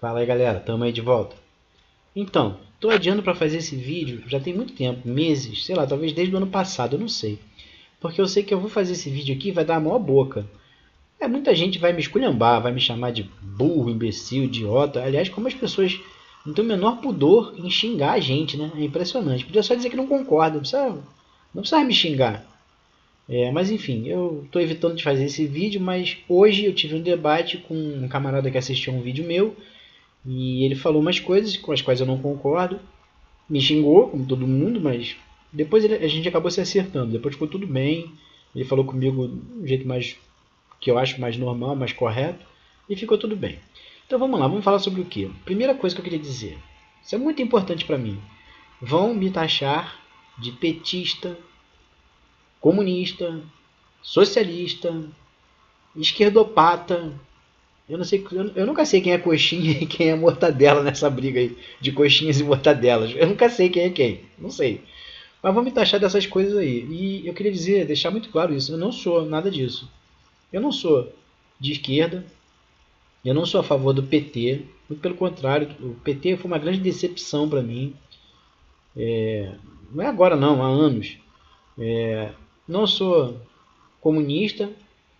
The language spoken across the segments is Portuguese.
Fala aí galera, tamo aí de volta. Então, tô adiando para fazer esse vídeo já tem muito tempo, meses, sei lá, talvez desde o ano passado, eu não sei. Porque eu sei que eu vou fazer esse vídeo aqui e vai dar a maior boca. Muita gente vai me esculhambar, vai me chamar de burro, imbecil, idiota. Aliás, como as pessoas não têm o menor pudor em xingar a gente, né? É impressionante. Podia só dizer que não concorda, não precisa me xingar. Mas enfim, eu estou evitando de fazer esse vídeo, mas hoje eu tive um debate com um camarada que assistiu um vídeo meu. E ele falou umas coisas com as quais eu não concordo. Me xingou, como todo mundo, mas depois a gente acabou se acertando. Depois ficou tudo bem. Ele falou comigo de um jeito mais que eu acho mais normal, mais correto. E ficou tudo bem. Então vamos lá, vamos falar sobre o que? Primeira coisa que eu queria dizer. Isso é muito importante para mim. Vão me taxar de petista, comunista, socialista, esquerdopata. Eu não sei, eu nunca sei quem é coxinha e quem é mortadela nessa briga aí de coxinhas e mortadelas. Eu nunca sei quem é quem, não sei. Mas vão me taxar dessas coisas aí. E eu queria dizer, deixar muito claro isso, eu não sou nada disso. Eu não sou de esquerda, eu não sou a favor do PT, muito pelo contrário, o PT foi uma grande decepção para mim. Não é agora não, há anos. Não sou comunista,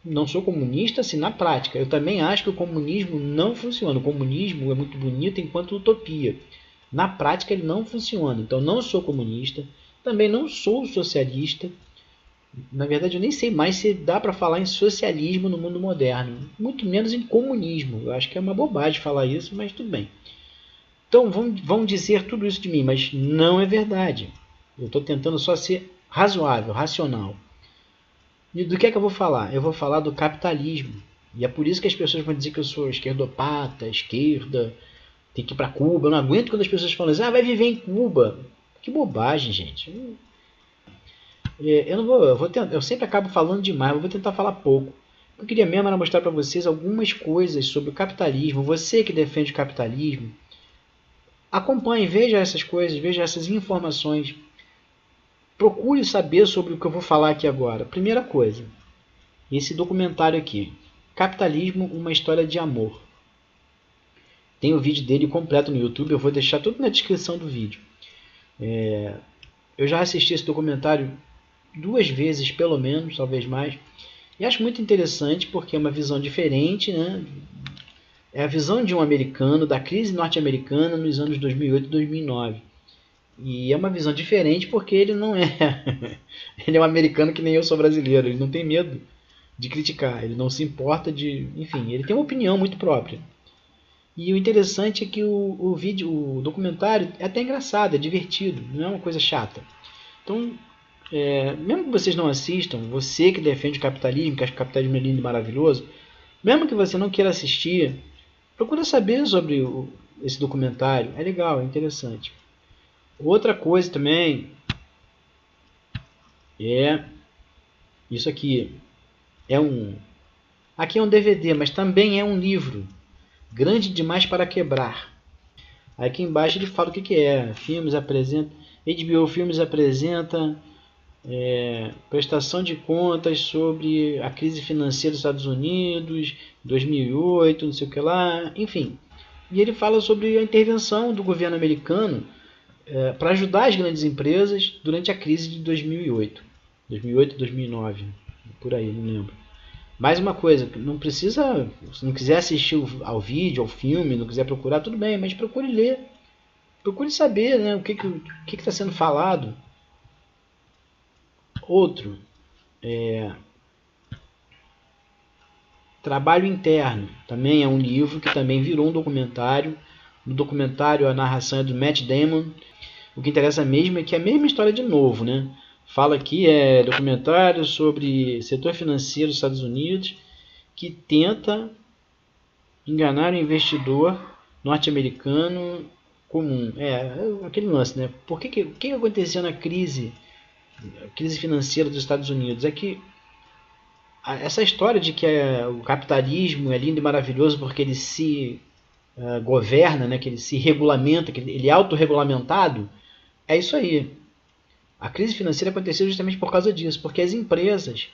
não sou comunista assim na prática. Eu também acho que o comunismo não funciona. O comunismo é muito bonito enquanto utopia. Na prática ele não funciona. Então não sou comunista, também não sou socialista. Na verdade eu nem sei mais se dá para falar em socialismo no mundo moderno, muito menos em comunismo. Eu acho que é uma bobagem falar isso, mas tudo bem. Então vão dizer tudo isso de mim, mas não é verdade. Eu estou tentando só ser razoável, racional. E do que é que eu vou falar? Eu vou falar do capitalismo. E é por isso que as pessoas vão dizer que eu sou esquerdopata, esquerda, tem que ir para Cuba. Eu não aguento quando as pessoas falam assim, vai viver em Cuba. Que bobagem, gente. Eu sempre acabo falando demais, eu vou tentar falar pouco. O que eu queria mesmo era mostrar para vocês algumas coisas sobre o capitalismo. Você que defende o capitalismo, acompanhe, veja essas coisas, veja essas informações. Procure saber sobre o que eu vou falar aqui agora. Primeira coisa, esse documentário aqui, Capitalismo, uma história de amor. Tem o vídeo dele completo no YouTube, eu vou deixar tudo na descrição do vídeo. Eu já assisti esse documentário 2 vezes, pelo menos, talvez mais, e acho muito interessante porque é uma visão diferente, né? É a visão de um americano, da crise norte-americana nos anos 2008 e 2009. E é uma visão diferente porque ele não é ele é um americano que nem eu sou brasileiro, ele não tem medo de criticar, ele não se importa de, enfim, ele tem uma opinião muito própria. E o interessante é que o documentário é até engraçado, é divertido, não é uma coisa chata. Então, mesmo que vocês não assistam, você que defende o capitalismo, que acha que o capitalismo é lindo e maravilhoso, mesmo que você não queira assistir, procura saber sobre esse documentário, é legal, é interessante. Outra coisa também é isso aqui. Aqui é um DVD, mas também é um livro. Grande demais para quebrar. Aqui embaixo ele fala o que é. Filmes apresenta. HBO Filmes apresenta prestação de contas sobre a crise financeira dos Estados Unidos, 2008, não sei o que lá, enfim. E ele fala sobre a intervenção do governo americano para ajudar as grandes empresas durante a crise de 2008, 2009, por aí, não lembro. Mais uma coisa, não precisa, se não quiser assistir ao vídeo, ao filme, não quiser procurar, tudo bem, mas procure ler, procure saber, né, o que está sendo falado. Outro, Trabalho Interno, também é um livro que também virou um documentário. No documentário a narração é do Matt Damon. O que interessa mesmo é que é a mesma história de novo, né? Fala aqui, documentário sobre setor financeiro dos Estados Unidos que tenta enganar o investidor norte-americano comum. Aquele lance, né? O que aconteceu na crise financeira dos Estados Unidos? É que essa história de que o capitalismo é lindo e maravilhoso porque ele se governa, né? Que ele se regulamenta, que ele é autorregulamentado, é isso aí. A crise financeira aconteceu justamente por causa disso, porque as empresas,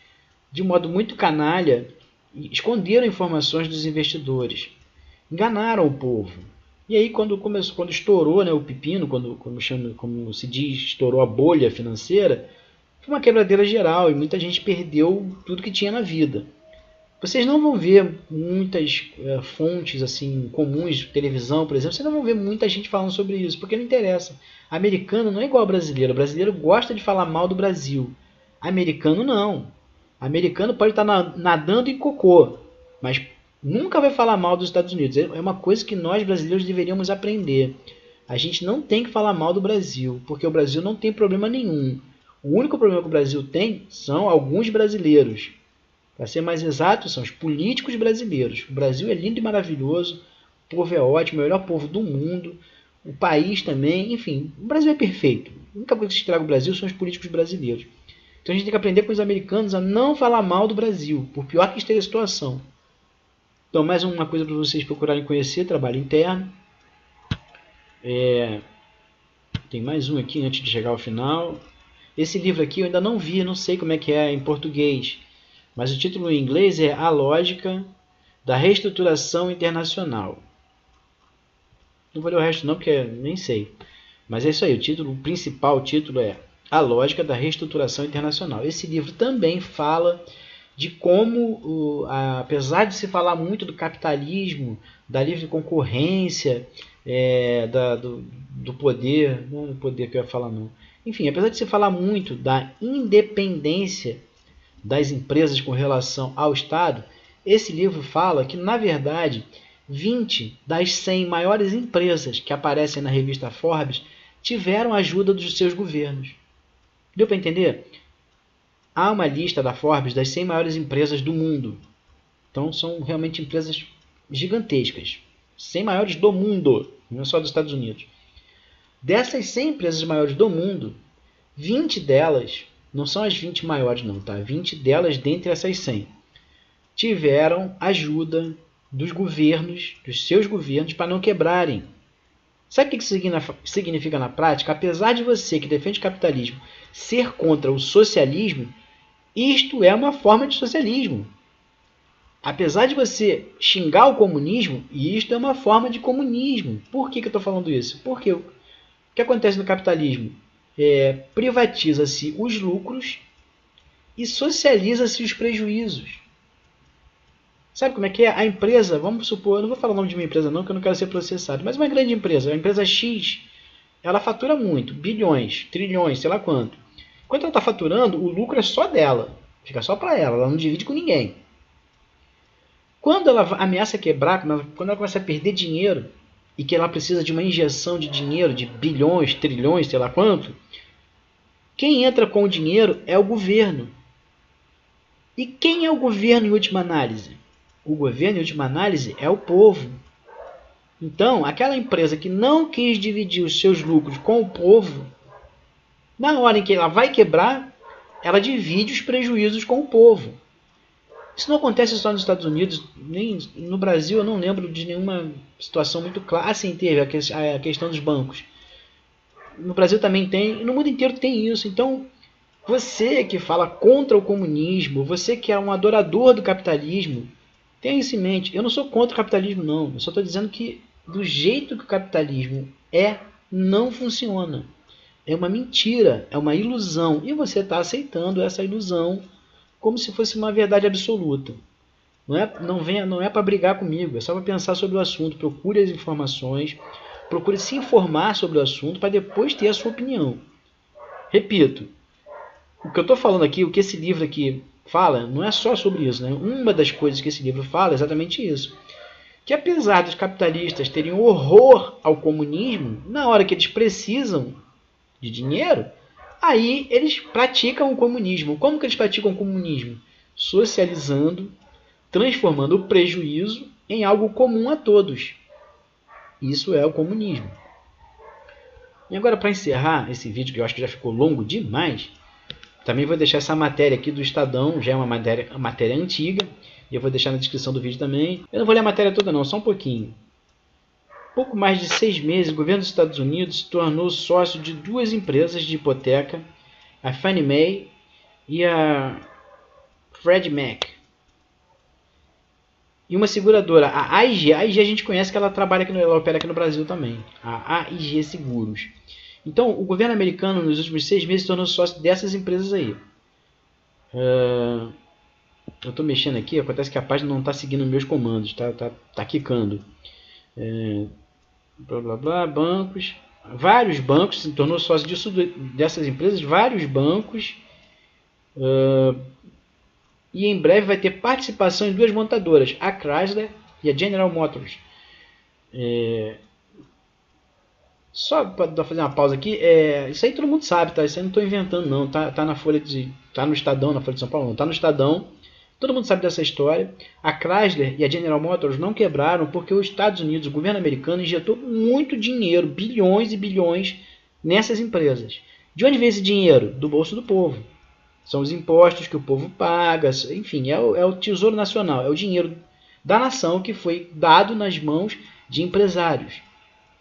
de um modo muito canalha, esconderam informações dos investidores, enganaram o povo. E aí quando estourou, né, o pepino, como se diz, estourou a bolha financeira, foi uma quebradeira geral e muita gente perdeu tudo que tinha na vida. Vocês não vão ver muitas fontes assim comuns de televisão, por exemplo, vocês não vão ver muita gente falando sobre isso, porque não interessa. Americano não é igual ao brasileiro. O brasileiro gosta de falar mal do Brasil. Americano não. Americano pode estar nadando em cocô, mas nunca vai falar mal dos Estados Unidos. É uma coisa que nós brasileiros deveríamos aprender. A gente não tem que falar mal do Brasil, porque o Brasil não tem problema nenhum. O único problema que o Brasil tem são alguns brasileiros. Para ser mais exato, são os políticos brasileiros. O Brasil é lindo e maravilhoso, o povo é ótimo, é o melhor povo do mundo, o país também, enfim, o Brasil é perfeito. A única coisa que estraga o Brasil são os políticos brasileiros. Então a gente tem que aprender com os americanos a não falar mal do Brasil, por pior que esteja a situação. Então, mais uma coisa para vocês procurarem conhecer, trabalho interno. Tem mais um aqui antes de chegar ao final. Esse livro aqui eu ainda não vi, não sei como é que é em português. Mas o título em inglês é A Lógica da Reestruturação Internacional. Não vou ler o resto não, porque nem sei. Mas é isso aí, o principal título é A Lógica da Reestruturação Internacional. Esse livro também fala de como, apesar de se falar muito do capitalismo, da livre concorrência, do poder, não é do poder que eu ia falar não. Enfim, apesar de se falar muito da independência das empresas com relação ao Estado, esse livro fala que, na verdade, 20 das 100 maiores empresas que aparecem na revista Forbes tiveram ajuda dos seus governos. Deu para entender? Há uma lista da Forbes das 100 maiores empresas do mundo. Então, são realmente empresas gigantescas. 100 maiores do mundo, não é só dos Estados Unidos. Dessas 100 empresas maiores do mundo, 20 delas, não são as 20 maiores não, tá? 20 delas dentre essas 100, tiveram ajuda dos governos, dos seus governos, para não quebrarem. Sabe o que isso significa na prática? Apesar de você, que defende o capitalismo, ser contra o socialismo, isto é uma forma de socialismo. Apesar de você xingar o comunismo, isto é uma forma de comunismo. Por que eu estou falando isso? Porque o que acontece no capitalismo? Privatiza-se os lucros e socializa-se os prejuízos. Sabe como é que é? A empresa, vamos supor, eu não vou falar o nome de uma empresa não, que eu não quero ser processado, mas uma grande empresa, a empresa X, ela fatura muito, bilhões, trilhões, sei lá quanto. Quando ela está faturando, o lucro é só dela, fica só para ela não divide com ninguém. Quando ela ameaça quebrar, quando ela começa a perder dinheiro, e que ela precisa de uma injeção de dinheiro, de bilhões, trilhões, sei lá quanto, quem entra com o dinheiro é o governo. E quem é o governo em última análise? O governo, em última análise, é o povo. Então, aquela empresa que não quis dividir os seus lucros com o povo, na hora em que ela vai quebrar, ela divide os prejuízos com o povo. Isso não acontece só nos Estados Unidos, nem no Brasil eu não lembro de nenhuma situação muito clara. Assim, teve a questão dos bancos. No Brasil também tem, e no mundo inteiro tem isso. Então, você que fala contra o comunismo, você que é um adorador do capitalismo, tenha isso em mente. Eu não sou contra o capitalismo, não. Eu só estou dizendo que do jeito que o capitalismo não funciona. É uma mentira, é uma ilusão. E você está aceitando essa ilusão como se fosse uma verdade absoluta. Não é para brigar comigo, é só para pensar sobre o assunto. Procure as informações, procure se informar sobre o assunto para depois ter a sua opinião. Repito, o que eu estou falando aqui, o que esse livro aqui fala, não é só sobre isso, né? Uma das coisas que esse livro fala é exatamente isso. Que apesar dos capitalistas terem horror ao comunismo, na hora que eles precisam de dinheiro, aí eles praticam o comunismo. Como que eles praticam o comunismo? Socializando, transformando o prejuízo em algo comum a todos. Isso é o comunismo. E agora, para encerrar esse vídeo, que eu acho que já ficou longo demais, também vou deixar essa matéria aqui do Estadão, já é uma matéria antiga, e eu vou deixar na descrição do vídeo também. Eu não vou ler a matéria toda não, só um pouquinho. Pouco mais de 6 meses, o governo dos Estados Unidos se tornou sócio de 2 empresas de hipoteca, a Fannie Mae e a Freddie Mac. E uma seguradora, a AIG. A AIG a gente conhece que ela trabalha aqui, ela opera aqui no Brasil também. A AIG Seguros. Então, o governo americano, nos últimos 6 meses, se tornou sócio dessas empresas aí. Eu estou mexendo aqui, acontece que a página não está seguindo meus comandos, tá quicando. Blá blá blá, bancos. Vários bancos, se tornou sócio dessas empresas, vários bancos. E em breve vai ter participação em 2 montadoras, a Chrysler e a General Motors. Só para fazer uma pausa aqui, isso aí todo mundo sabe, tá? Isso aí não estou inventando não, tá na Folha tá no Estadão, na Folha de São Paulo não, tá no Estadão. Todo mundo sabe dessa história. A Chrysler e a General Motors não quebraram porque os Estados Unidos, o governo americano, injetou muito dinheiro, bilhões e bilhões, nessas empresas. De onde vem esse dinheiro? Do bolso do povo. São os impostos que o povo paga, enfim, é o Tesouro Nacional, é o dinheiro da nação que foi dado nas mãos de empresários.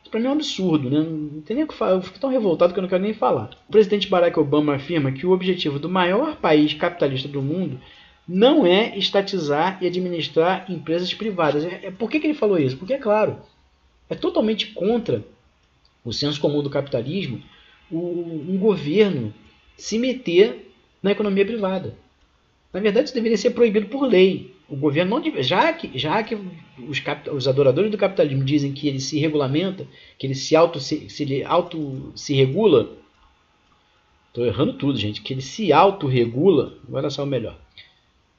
Isso para mim é um absurdo, né? Não tem nem o que falar, eu fico tão revoltado que eu não quero nem falar. O presidente Barack Obama afirma que o objetivo do maior país capitalista do mundo não é estatizar e administrar empresas privadas. Por que ele falou isso? Porque, é claro, é totalmente contra o senso comum do capitalismo um governo se meter na economia privada. Na verdade, isso deveria ser proibido por lei. O governo não deve, já que os adoradores do capitalismo dizem que ele se regulamenta, que ele se regula. Estou errando tudo, gente. Que ele se autorregula. Agora só o melhor.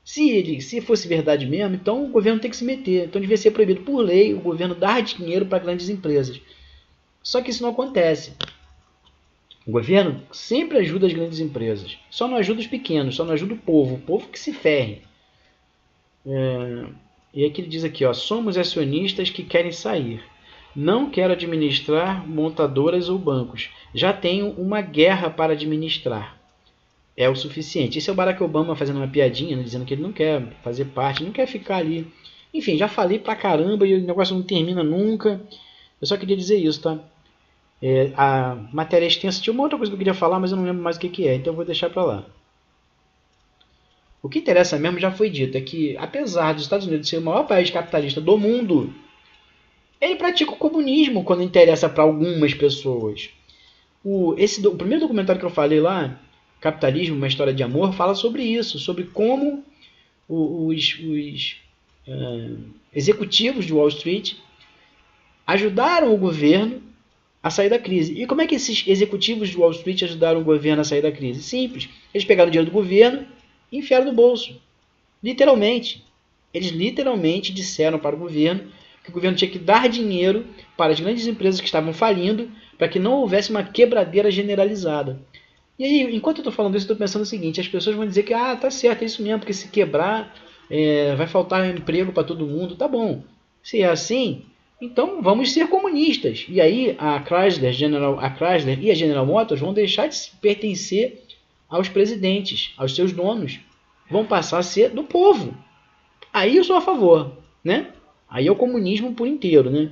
Se fosse verdade mesmo, então o governo tem que se meter. Então devia ser proibido por lei o governo dar dinheiro para grandes empresas. Só que isso não acontece. O governo sempre ajuda as grandes empresas. Só não ajuda os pequenos, só não ajuda o povo que se ferre. E aqui ele diz aqui, ó, somos acionistas que querem sair. Não quero administrar montadoras ou bancos. Já tenho uma guerra para administrar. É o suficiente. Esse é o Barack Obama fazendo uma piadinha, né, dizendo que ele não quer fazer parte, não quer ficar ali. Enfim, já falei pra caramba e o negócio não termina nunca. Eu só queria dizer isso, tá? A matéria é extensa. Tinha uma outra coisa que eu queria falar, mas eu não lembro mais o que é, então eu vou deixar pra lá. O que interessa mesmo já foi dito, é que apesar dos Estados Unidos ser o maior país capitalista do mundo, ele pratica o comunismo quando interessa para algumas pessoas. O primeiro documentário que eu falei lá, Capitalismo, uma história de amor, fala sobre isso, sobre como os executivos de Wall Street ajudaram o governo a sair da crise. E como é que esses executivos de Wall Street ajudaram o governo a sair da crise? Simples. Eles pegaram o dinheiro do governo e enfiaram no bolso. Literalmente. Eles literalmente disseram para o governo que o governo tinha que dar dinheiro para as grandes empresas que estavam falindo para que não houvesse uma quebradeira generalizada. E aí, enquanto eu estou falando isso, eu estou pensando o seguinte, as pessoas vão dizer que tá certo, é isso mesmo, porque se quebrar vai faltar emprego para todo mundo. Tá bom. Se é assim, então vamos ser comunistas. E aí a Chrysler e a General Motors vão deixar de pertencer aos presidentes, aos seus donos. Vão passar a ser do povo. Aí eu sou a favor, né? Aí é o comunismo por inteiro, né?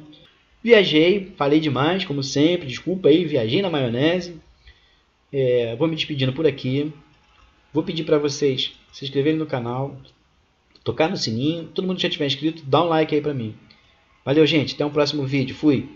Viajei, falei demais, como sempre, desculpa aí, viajei na maionese. Vou me despedindo por aqui. Vou pedir para vocês se inscreverem no canal, tocar no sininho. Todo mundo que já tiver inscrito, dá um like aí para mim. Valeu, gente. Até o próximo vídeo. Fui!